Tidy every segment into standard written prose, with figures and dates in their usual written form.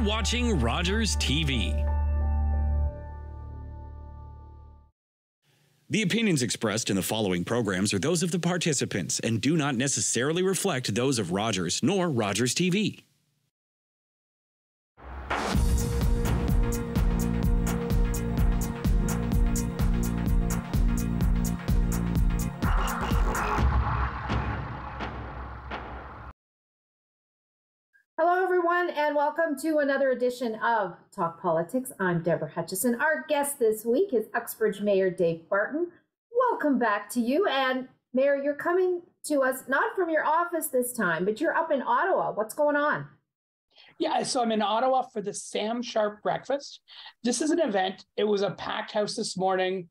watching Rogers TV. The opinions expressed in the following programs are those of the participants and do not necessarily reflect those of Rogers nor Rogers TV. Hello, everyone, and welcome to another edition of Talk Politics. I'm Debra Hutchison. Our guest this week is Uxbridge Mayor Dave Barton. Welcome back to you. And Mayor, you're coming to us not from your office this time, but you're up in Ottawa. What's going on? Yeah, so I'm in Ottawa for the Sam Sharp Breakfast. This is an event. It was a packed house this morning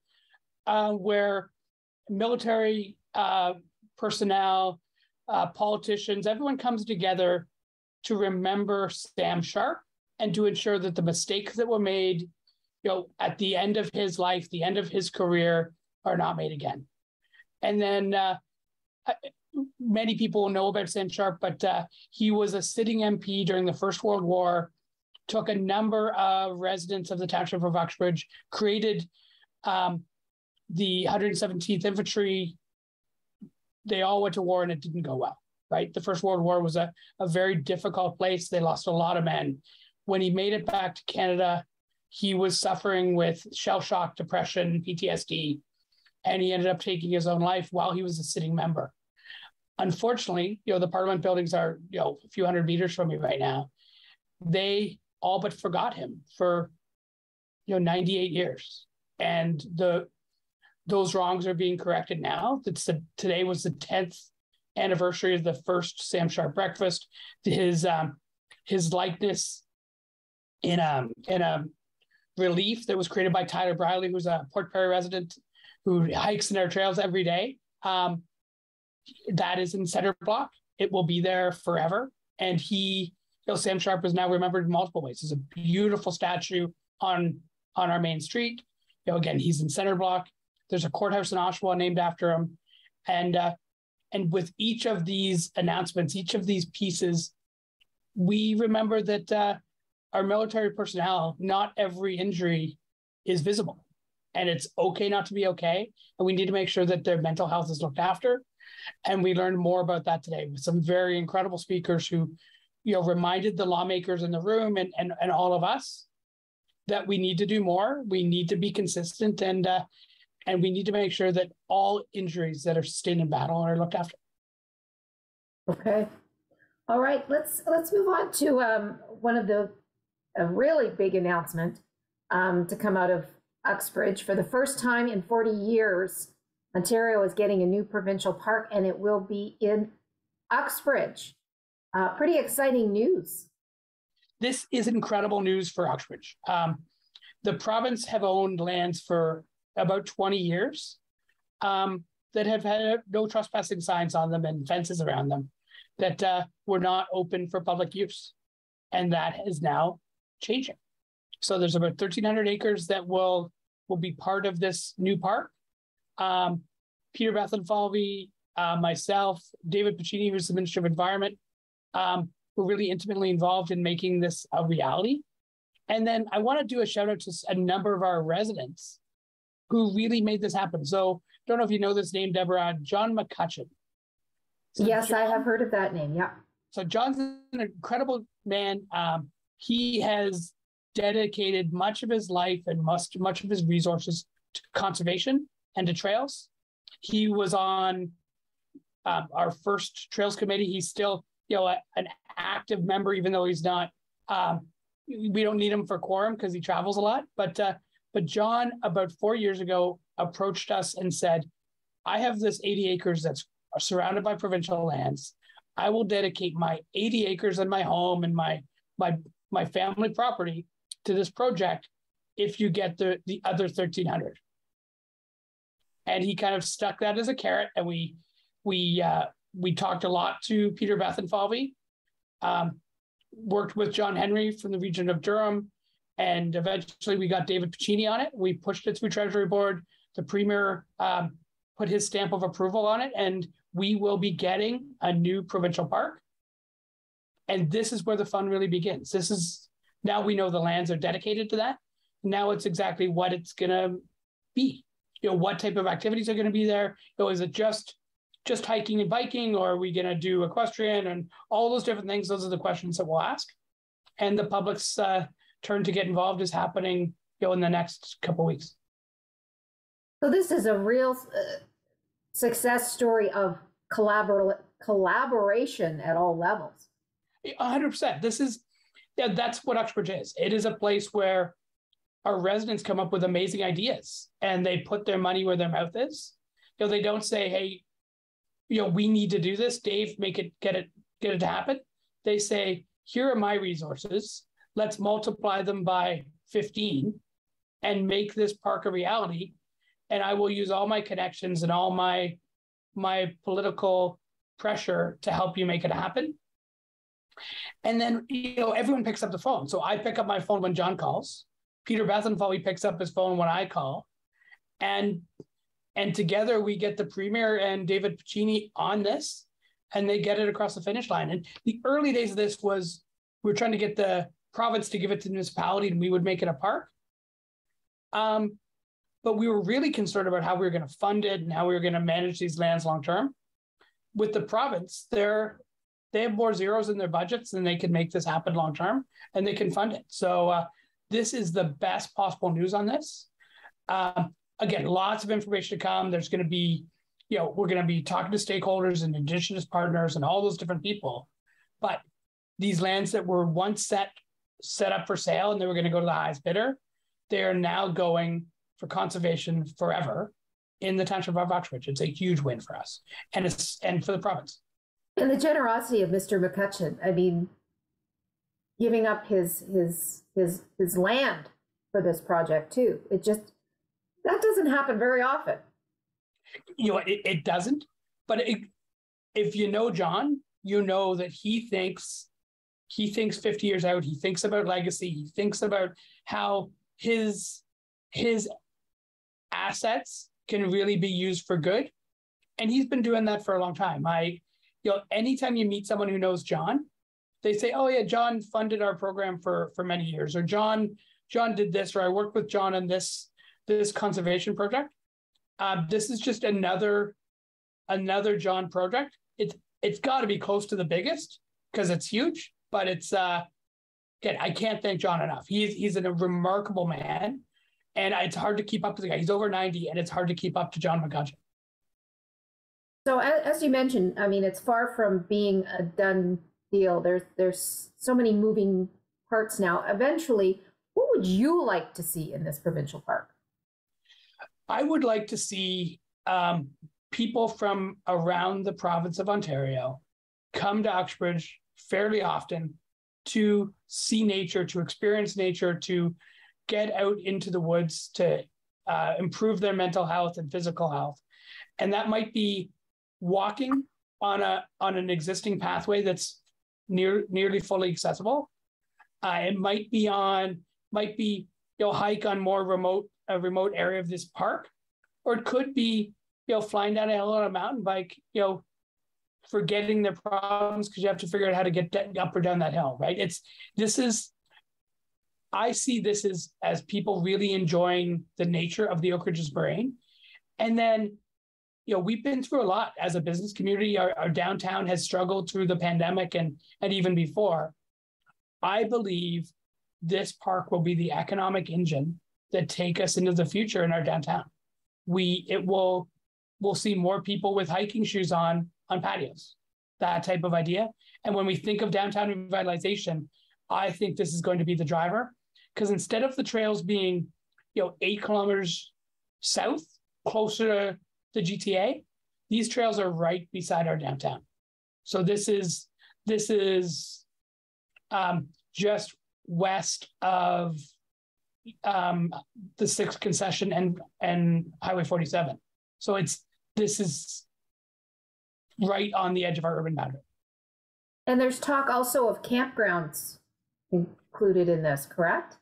where military personnel, politicians, everyone comes together to remember Sam Sharp and to ensure that the mistakes that were made, at the end of his life, the end of his career, are not made again. And then many people know about Sam Sharp, but he was a sitting MP during the First World War, took a number of residents of the township of Uxbridge, created the 117th Infantry. They all went to war and it didn't go well. Right. The First World War was a very difficult place. They lost a lot of men. When he made it back to Canada, he was suffering with shell shock, depression, PTSD, and he ended up taking his own life while he was a sitting member. Unfortunately, the Parliament buildings are, a few hundred meters from me right now. They all but forgot him for, 98 years. And those wrongs are being corrected now. Today was the 10th anniversary of the first Sam Sharp breakfast. His likeness in a relief that was created by Tyler Briley, who's a Port Perry resident who hikes in our trails every day. That is in center block. It will be there forever. And Sam Sharp is now remembered in multiple ways. There's a beautiful statue on our main street. Again, he's in center block. There's a courthouse in Oshawa named after him. And with each of these announcements, each of these pieces, we remember that our military personnel, not every injury is visible. And it's okay not to be okay. And we need to make sure that their mental health is looked after. And we learned more about that today with some very incredible speakers who, reminded the lawmakers in the room and all of us that we need to do more. We need to be consistent and we need to make sure that all injuries that are sustained in battle are looked after. Okay. All right. Let's move on to one of a really big announcement to come out of Uxbridge. For the first time in 40 years, Ontario is getting a new provincial park, and it will be in Uxbridge. Pretty exciting news. This is incredible news for Uxbridge. The province have owned lands for about 20 years that have had no trespassing signs on them and fences around them that were not open for public use. And that is now changing. So there's about 1,300 acres that will be part of this new park. Peter Bethlenfalvy, myself, David Piccini, who's the Minister of Environment, were really intimately involved in making this a reality. And then I want to do a shout out to a number of our residents who really made this happen. So I don't know if you know this name, Deborah, John McCutcheon. So yes, I have heard of that name, yeah. So John's an incredible man. He has dedicated much of his life and much of his resources to conservation and to trails. He was on our first trails committee. He's still, an active member, even though he's not, we don't need him for quorum because he travels a lot. But John, about 4 years ago, approached us and said, I have this 80 acres that's surrounded by provincial lands. I will dedicate my 80 acres and my home and my family property to this project if you get the other 1,300. And he kind of stuck that as a carrot. And we talked a lot to Peter Bethlenfalvy, worked with John Henry from the region of Durham, and eventually we got David Piccini on it. We pushed it through Treasury Board. The Premier put his stamp of approval on it, and we will be getting a new provincial park. And this is where the fun really begins. This Now we know the lands are dedicated to that. Now it's exactly what it's going to be. What type of activities are going to be there? Is it just hiking and biking, or are we going to do equestrian and all those different things? Those are the questions that we'll ask. And the public's turn to get involved is happening, in the next couple of weeks. So this is a real success story of collaboration at all levels. 100%. That's what Uxbridge is. It is a place where our residents come up with amazing ideas and they put their money where their mouth is. They don't say, hey, we need to do this, Dave, get it to happen. They say, here are my resources. Let's multiply them by 15 and make this park a reality. And I will use all my connections and all my political pressure to help you make it happen. And then, everyone picks up the phone. So I pick up my phone when John calls. Peter Bethenfall picks up his phone when I call. And together we get the Premier and David Piccini on this, and they get it across the finish line. And the early days of this was, we were trying to get the province to give it to the municipality and we would make it a park. But we were really concerned about how we were going to fund it and how we were going to manage these lands long-term. With the province, they have more zeros in their budgets and they can make this happen long-term and they can fund it. So this is the best possible news on this. Again, lots of information to come. There's going to be, we're going to be talking to stakeholders and Indigenous partners and all those different people. But these lands that were once set up for sale and they were going to go to the highest bidder, they are now going for conservation forever in the township of Uxbridge. It's a huge win for us and for the province. And the generosity of Mr. McCutcheon, I mean, giving up his land for this project too. That doesn't happen very often. It doesn't. But if you know John, you know that he thinks 50 years out. He thinks about legacy. He thinks about how his assets can really be used for good. And he's been doing that for a long time. Anytime you meet someone who knows John, they say, oh yeah, John funded our program for many years, or John did this, or I worked with John on this conservation project. This is just another John project. It's got to be close to the biggest because it's huge, but it's again, I can't thank John enough. He's a remarkable man, and it's hard to keep up with the guy. He's over 90, and it's hard to keep up to John McCutcheon. So as you mentioned, I mean, it's far from being a done deal. There's so many moving parts now. Eventually, what would you like to see in this provincial park? I would like to see people from around the province of Ontario come to Uxbridge fairly often to see nature, to experience nature, to get out into the woods, to improve their mental health and physical health. And that might be walking on an existing pathway that's nearly fully accessible. It might be hike on a remote area of this park, or it could be flying down a hill on a mountain bike, forgetting their problems because you have to figure out how to get up or down that hill, right? I see this as people really enjoying the nature of the Oak Ridges Moraine. And then we've been through a lot as a business community. Our downtown has struggled through the pandemic and even before. I believe this park will be the economic engine that take us into the future in our downtown. We'll see more people with hiking shoes on patios, that type of idea. And when we think of downtown revitalization, I think this is going to be the driver, because instead of the trails being 8 kilometers south, closer to the GTA, these trails are right beside our downtown. So this is just west of the 6th concession and Highway 47. So this is right on the edge of our urban boundary. And there's talk also of campgrounds included in this, correct?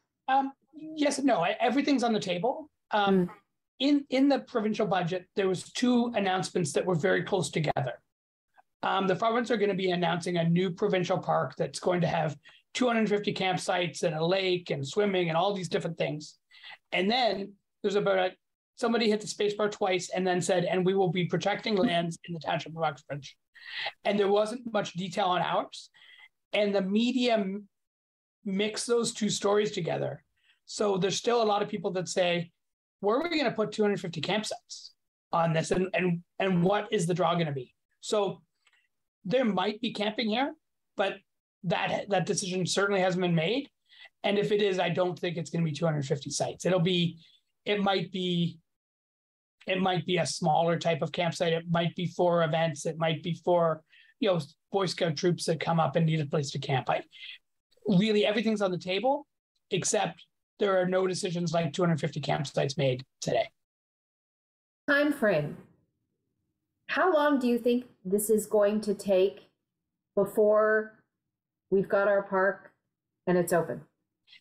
Yes and no. Everything's on the table. In the provincial budget, there was 2 announcements that were very close together. The province are going to be announcing a new provincial park that's going to have 250 campsites and a lake and swimming and all these different things. And then there's somebody hit the spacebar twice and then said, and we will be protecting lands in the township of Uxbridge. And there wasn't much detail on ours. And the media mix those two stories together. So there's still a lot of people that say, where are we going to put 250 campsites on this? And what is the draw going to be? So there might be camping here, but that decision certainly hasn't been made. And if it is, I don't think it's going to be 250 sites. It might be a smaller type of campsite. It might be for events. It might be for, Boy Scout troops that come up and need a place to camp. Really, everything's on the table, except there are no decisions like 250 campsites made today. Time frame. How long do you think this is going to take before we've got our park and it's open?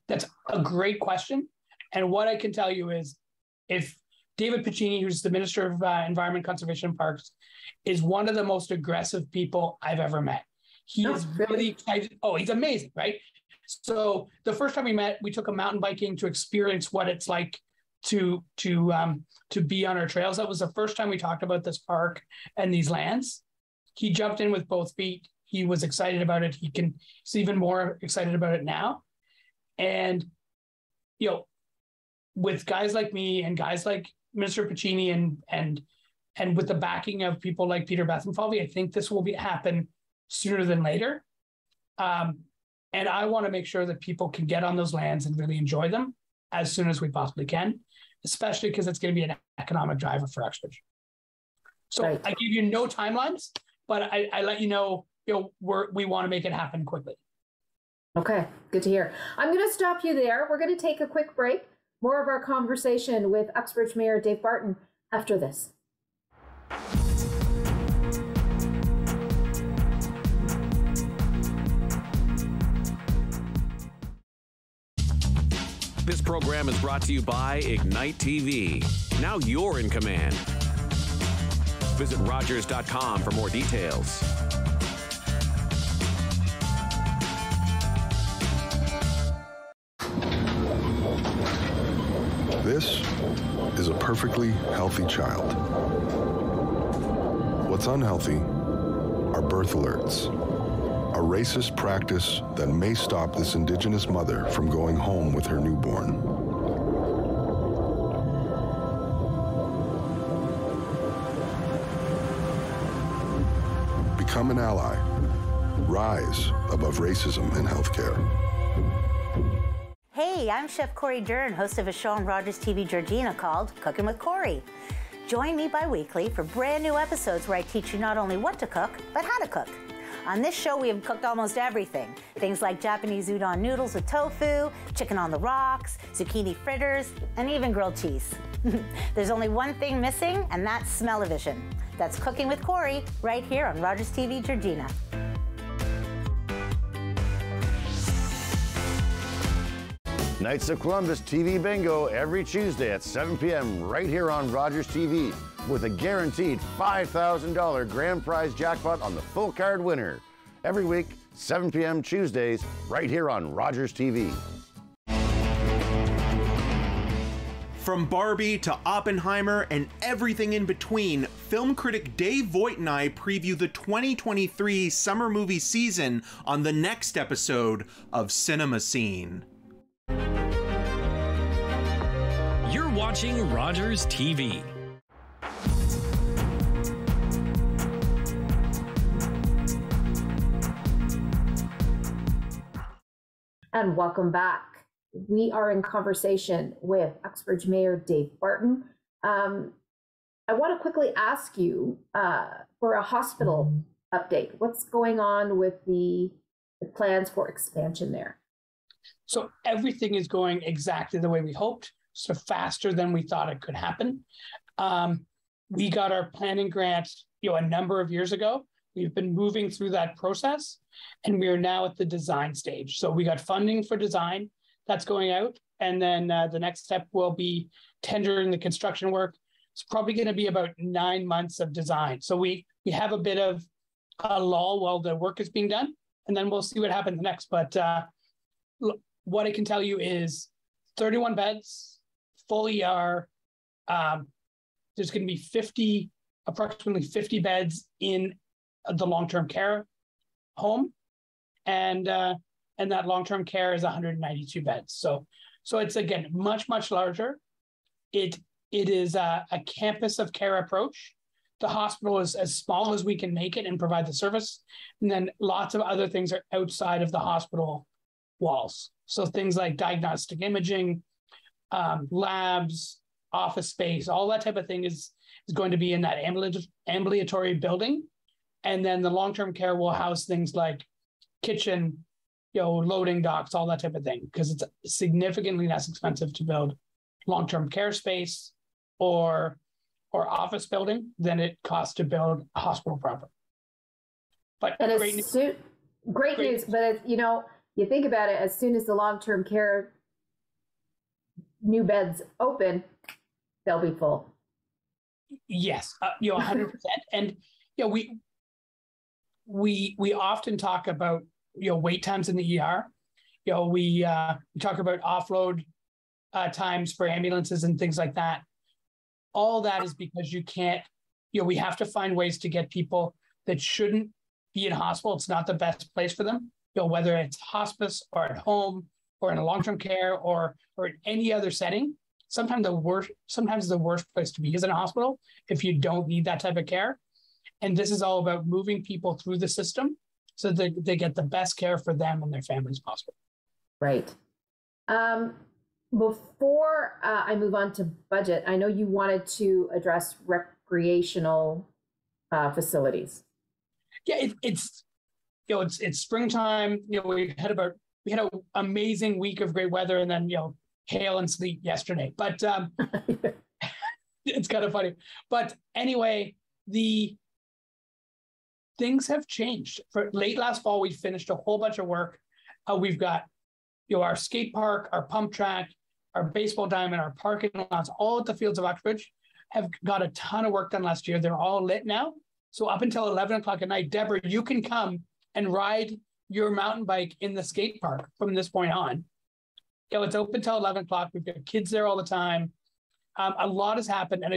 That's a great question. And what I can tell you is, if David Piccini, who's the Minister of Environment, Conservation and Parks, is one of the most aggressive people I've ever met. He is really excited. Oh, he's amazing, right? So the first time we met, we took a mountain biking to experience what it's like to be on our trails. That was the first time we talked about this park and these lands. He jumped in with both feet. He was excited about it. He's even more excited about it now. And, with guys like me and guys like Minister Piccini and with the backing of people like Peter Bethenfalvy, I think this will happen sooner than later. And I want to make sure that people can get on those lands and really enjoy them as soon as we possibly can, especially because it's going to be an economic driver for Uxbridge. So right. I give you no timelines, but I let you know, we want to make it happen quickly. Okay, good to hear. I'm going to stop you there. We're going to take a quick break. More of our conversation with Uxbridge Mayor Dave Barton after this. This program is brought to you by Ignite TV. Now you're in command. Visit Rogers.com for more details. This is a perfectly healthy child. What's unhealthy are birth alerts, a racist practice that may stop this Indigenous mother from going home with her newborn. Become an ally. Rise above racism in healthcare. Hey, I'm Chef Corey Dern, host of a show on Rogers TV Georgina called Cooking with Corey. Join me bi-weekly for brand new episodes where I teach you not only what to cook, but how to cook. On this show, we have cooked almost everything. Things like Japanese udon noodles with tofu, chicken on the rocks, zucchini fritters, and even grilled cheese. There's only one thing missing, and that's smell-o-vision. That's Cooking with Corey, right here on Rogers TV Georgina. Knights of Columbus TV Bingo every Tuesday at 7 p.m. right here on Rogers TV with a guaranteed $5,000 grand prize jackpot on the full card winner. Every week, 7 p.m. Tuesdays, right here on Rogers TV. From Barbie to Oppenheimer and everything in between, film critic Dave Voigt and I preview the 2023 summer movie season on the next episode of Cinema Scene. You're watching Rogers TV. And welcome back. We are in conversation with Uxbridge Mayor Dave Barton. I want to quickly ask you for a hospital update. What's going on with the plans for expansion there? So everything is going exactly the way we hoped, so faster than we thought it could happen. We got our planning grant, a number of years ago. We've been moving through that process, and we are now at the design stage. So we got funding for design that's going out, and then the next step will be tendering the construction work. It's probably going to be about 9 months of design. So we have a bit of a lull while the work is being done, and then we'll see what happens next. But what I can tell you is 31 beds, full ER. There's going to be approximately 50 beds in the long-term care home, and that long-term care is 192 beds. So it's, again, much, much larger. It is a campus of care approach. The hospital is as small as we can make it and provide the service. And then lots of other things are outside of the hospital walls. So things like diagnostic imaging, labs, office space, all that type of thing is going to be in that ambulatory building. And then the long-term care will house things like kitchen, loading docks, all that type of thing, because it's significantly less expensive to build long-term care space or office building than it costs to build a hospital proper. But great news. Great news. But you think about it, as soon as the long-term care new beds open, they'll be full. Yes, 100%. And we often talk about wait times in the ER. We talk about offload times for ambulances and things like that. All that is because you can't. We have to find ways to get people that shouldn't be in hospital. It's not the best place for them. Whether it's hospice or at home or in a long-term care or in any other setting. Sometimes the worst place to be is in a hospital if you don't need that type of care. And this is all about moving people through the system so that they get the best care for them and their families possible. Right. Before I move on to budget, I know you wanted to address recreational facilities. Yeah, it's springtime. We had an amazing week of great weather, and then hail and sleet yesterday. But it's kind of funny. But anyway, the things have changed. For late last fall, we finished a whole bunch of work. We've got our skate park, our pump track, our baseball diamond, our parking lots, all at the fields of Uxbridge have got a ton of work done last year. They're all lit now. So up until 11 o'clock at night, Debra, you can come and ride your mountain bike in the skate park from this point on. It's open till 11 o'clock. We've got kids there all the time. A lot has happened. And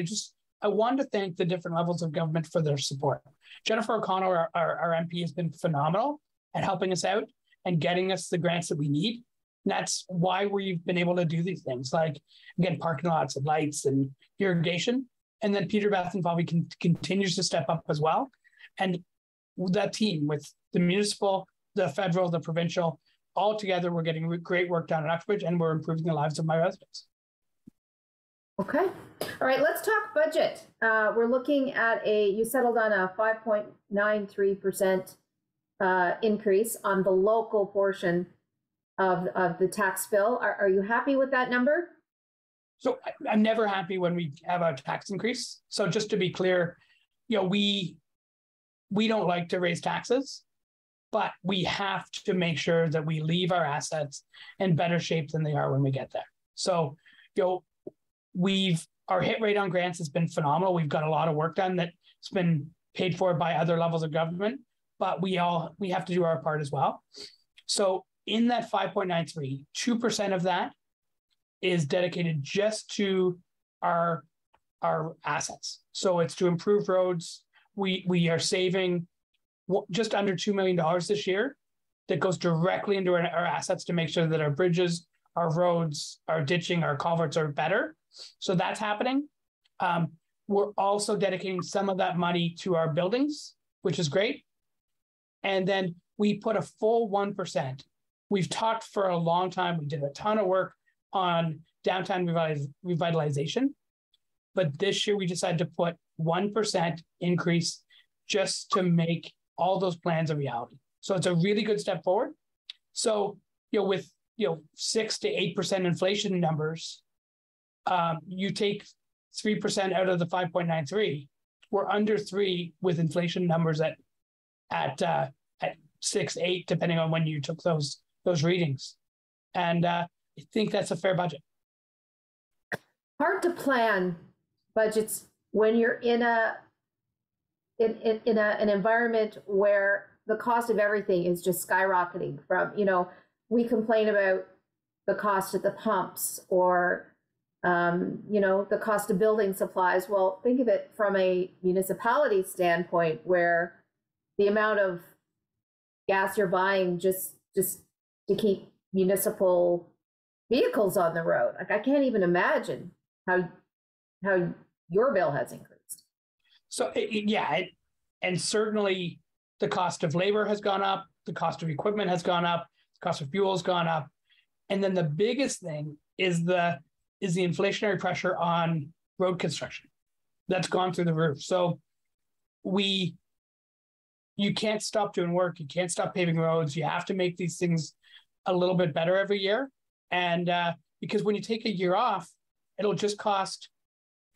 I wanted to thank the different levels of government for their support. Jennifer O'Connell, our MP, has been phenomenal at helping us out and getting us the grants that we need. And that's why we've been able to do these things, like, again, parking lots and lights and irrigation. And then Peter Bethenfall continues to step up as well. And that team with the municipal, the federal, the provincial, all together, we're getting great work done at Uxbridge, and we're improving the lives of my residents. Okay. All right, let's talk budget. We're looking at you settled on a 5.93% increase on the local portion of the tax bill. Are you happy with that number? So I'm never happy when we have a tax increase. So just to be clear, we don't like to raise taxes, but we have to make sure that we leave our assets in better shape than they are when we get there. So, our hit rate on grants has been phenomenal. We've got a lot of work done that's been paid for by other levels of government, but we have to do our part as well. So in that 5.93, 2% of that is dedicated just to our assets. So it's to improve roads. We are saving just under $2 million this year that goes directly into our assets to make sure that our bridges, our roads, our ditching, our culverts are better. So that's happening. We're also dedicating some of that money to our buildings, which is great. And then we put a full 1%. We've talked for a long time. We did a ton of work on downtown revitalization. But this year we decided to put 1% increase just to make all those plans a reality. So it's a really good step forward. So, with 6 to 8% inflation numbers, you take 3% out of the 5.93. We're under 3 with inflation numbers at 6, 8, depending on when you took those readings. And I think that's a fair budget. Hard to plan budgets when you're in an environment where the cost of everything is just skyrocketing from, we complain about the cost of the pumps or, the cost of building supplies. Well, think of it from a municipality standpoint, where the amount of gas you're buying just to keep municipal vehicles on the road. Like, I can't even imagine how your bill has increased. So and certainly the cost of labor has gone up, the cost of equipment has gone up, the cost of fuel has gone up, and then the biggest thing is the inflationary pressure on road construction that's gone through the roof. So you can't stop doing work, you can't stop paving roads. You have to make these things a little bit better every year, and because when you take a year off, it'll just cost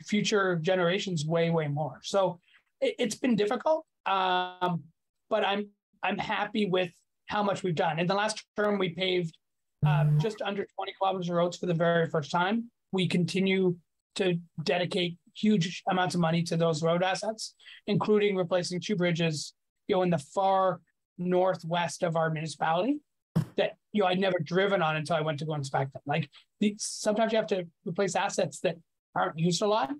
future generations way more. So it's been difficult, but I'm happy with how much we've done. In the last term, we paved just under 20 kilometers of roads for the very first time. We continue to dedicate huge amounts of money to those road assets, including replacing 2 bridges, in the far northwest of our municipality that I'd never driven on until I went to go inspect them. Like, sometimes you have to replace assets that aren't used a lot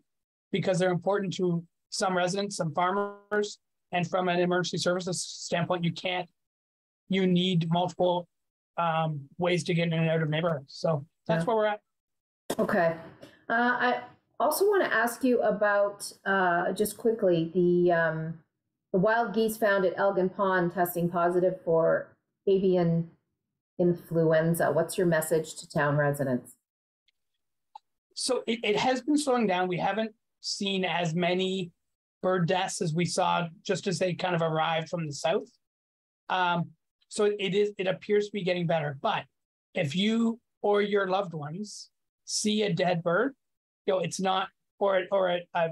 because they're important to some residents, some farmers, and from an emergency services standpoint, you need multiple ways to get in and out of neighborhoods. So that's where we're at. Okay. I also want to ask you about, just quickly, the wild geese found at Elgin Pond testing positive for avian influenza. What's your message to town residents? So it has been slowing down. We haven't seen as many bird deaths as we saw just as they kind of arrived from the south. So it appears to be getting better. But if you or your loved ones see a dead bird, it's not, or a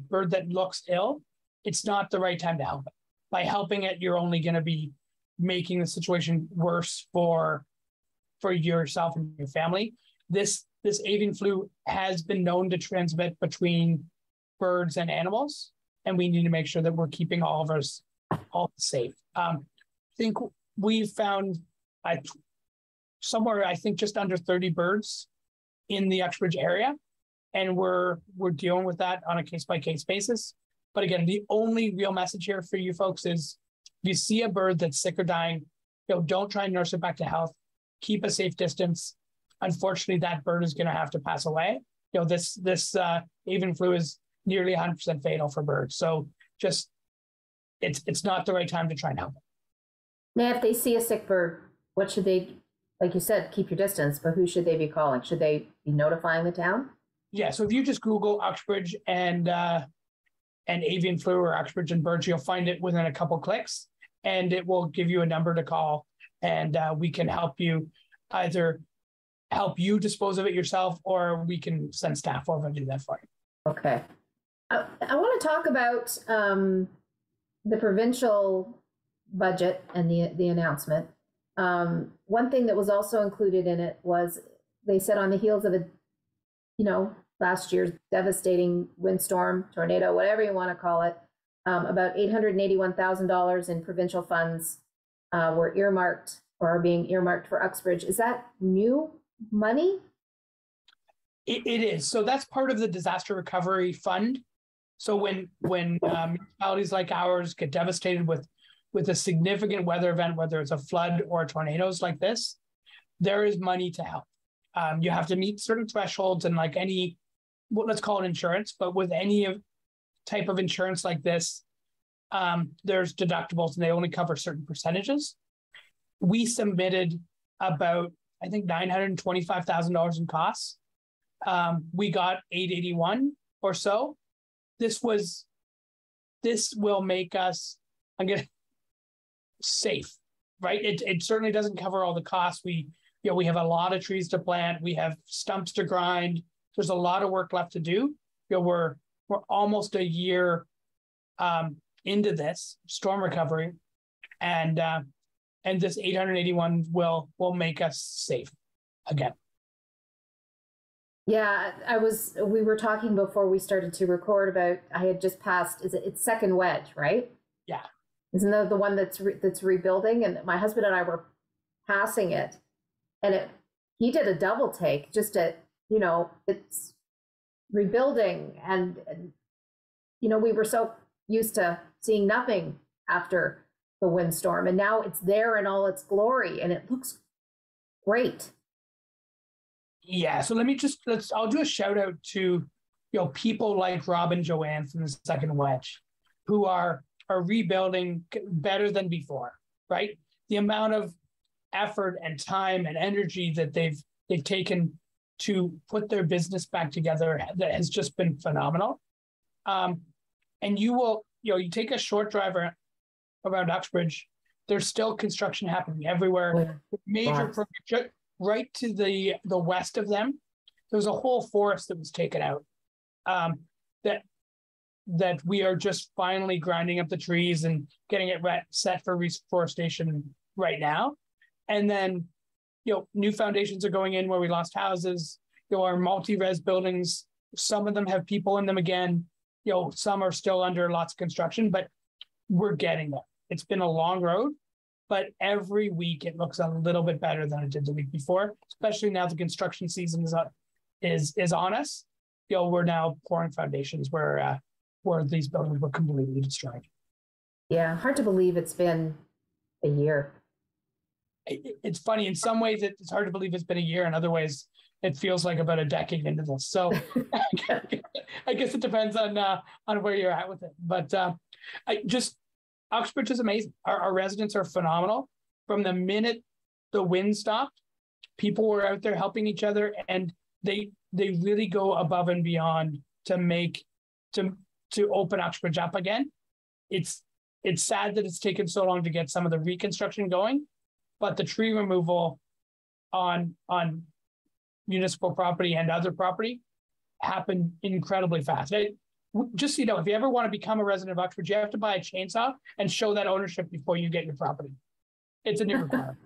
bird that looks ill, it's not the right time to help it. By helping it, you're only going to be making the situation worse for yourself and your family. This avian flu has been known to transmit between birds and animals, and we need to make sure that we're keeping all of us all safe. I think we've found somewhere, I think, just under 30 birds in the Uxbridge area, and we're dealing with that on a case-by-case basis. But again, the only real message here for you folks is, if you see a bird that's sick or dying, don't try and nurse it back to health. Keep a safe distance. Unfortunately, that bird is going to have to pass away. This avian flu is nearly 100% fatal for birds. So just, it's not the right time to try and help it. Now, if they see a sick bird, what should they, like you said, keep your distance, but who should they be calling? Should they be notifying the town? Yeah, so if you just Google Uxbridge and avian flu or Uxbridge and birds, you'll find it within a couple clicks, and it will give you a number to call, and we can help you, either help you dispose of it yourself, or we can send staff over and do that for you. Okay. I want to talk about the provincial budget and the announcement. One thing that was also included in it was, they said, on the heels of last year's devastating windstorm, tornado, whatever you want to call it, about $881,000 in provincial funds were earmarked or are being earmarked for Uxbridge. Is that new money? It is. So that's part of the disaster recovery fund. So when municipalities like ours get devastated with a significant weather event, whether it's a flood or tornadoes like this, there is money to help. You have to meet certain thresholds, and like any, let's call it insurance, but with any type of insurance like this, there's deductibles and they only cover certain percentages. We submitted about, I think, $925,000 in costs. We got $881 or so. This will make us, safe, right? It certainly doesn't cover all the costs. We have a lot of trees to plant. We have stumps to grind. There's a lot of work left to do. We're almost a year into this storm recovery, and this 881 will make us safe again. Yeah, we were talking before we started to record about, I had just passed, it's Second Wedge, right? Yeah. Isn't that the one that's rebuilding? And my husband and I were passing it, And he did a double take just at, it's rebuilding. And, we were so used to seeing nothing after the windstorm, and now it's there in all its glory, and it looks great. Yeah, so I'll do a shout out to, people like Rob and Joanne from the Second Wedge, who are rebuilding better than before, right? The amount of effort and time and energy that they've taken to put their business back together that has just been phenomenal. And you take a short drive around Uxbridge, there's still construction happening everywhere. Major project right to the west of them. There was a whole forest that was taken out. That we are just finally grinding up the trees and getting it set for reforestation right now. And then, new foundations are going in where we lost houses. Our multi-res buildings, some of them have people in them again. Some are still under lots of construction, but we're getting there. It's been a long road, but every week it looks a little bit better than it did the week before, especially now the construction season is on us. We're now pouring foundations where these buildings were completely destroyed. Yeah, hard to believe it's been a year. It's funny. In some ways, it's hard to believe it's been a year. In other ways, it feels like about a decade into this. So I guess it depends on where you're at with it. But Uxbridge is amazing. Our residents are phenomenal. From the minute the wind stopped, people were out there helping each other, and they really go above and beyond to open Uxbridge up again. It's sad that it's taken so long to get some of the reconstruction going, but the tree removal on municipal property and other property happened incredibly fast. Just so you know, if you ever want to become a resident of Uxbridge, you have to buy a chainsaw and show that ownership before you get your property. It's a new requirement.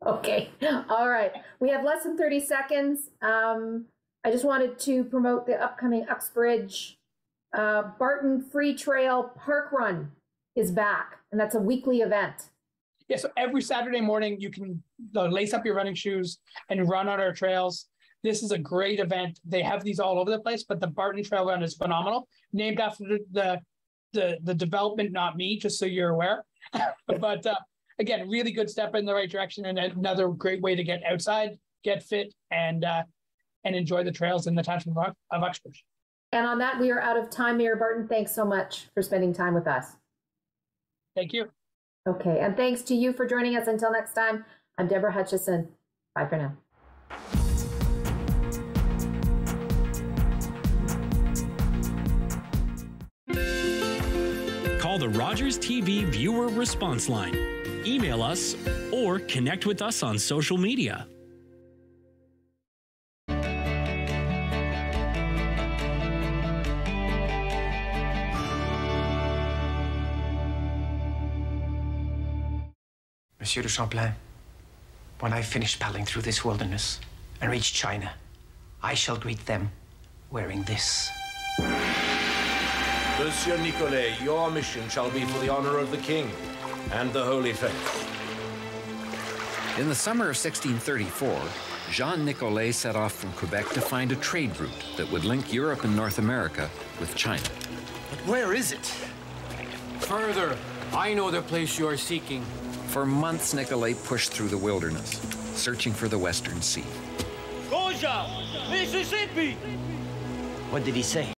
Okay. All right. We have less than 30 seconds. I just wanted to promote the upcoming Uxbridge Barton Free Trail Park Run is back, and that's a weekly event. Yeah, so every Saturday morning you can lace up your running shoes and run on our trails. This is a great event. They have these all over the place, but the Barton Trail Run is phenomenal. Named after the development, not me, just so you're aware. But again, really good step in the right direction, and another great way to get outside, get fit, and enjoy the trails in the township of Uxbridge. And on that, we are out of time. Mayor Barton, thanks so much for spending time with us. Thank you. Okay, and thanks to you for joining us. Until next time, I'm Debra Hutchison. Bye for now. Call the Rogers TV viewer response line. Email us or connect with us on social media. Monsieur de Champlain, when I finish paddling through this wilderness and reach China, I shall greet them wearing this. Monsieur Nicolet, your mission shall be for the honor of the king and the Holy Faith. In the summer of 1634, Jean Nicolet set off from Quebec to find a trade route that would link Europe and North America with China. But where is it? Further. I know the place you are seeking. For months, Nicolet pushed through the wilderness, searching for the Western Sea. Georgia, Mississippi! What did he say?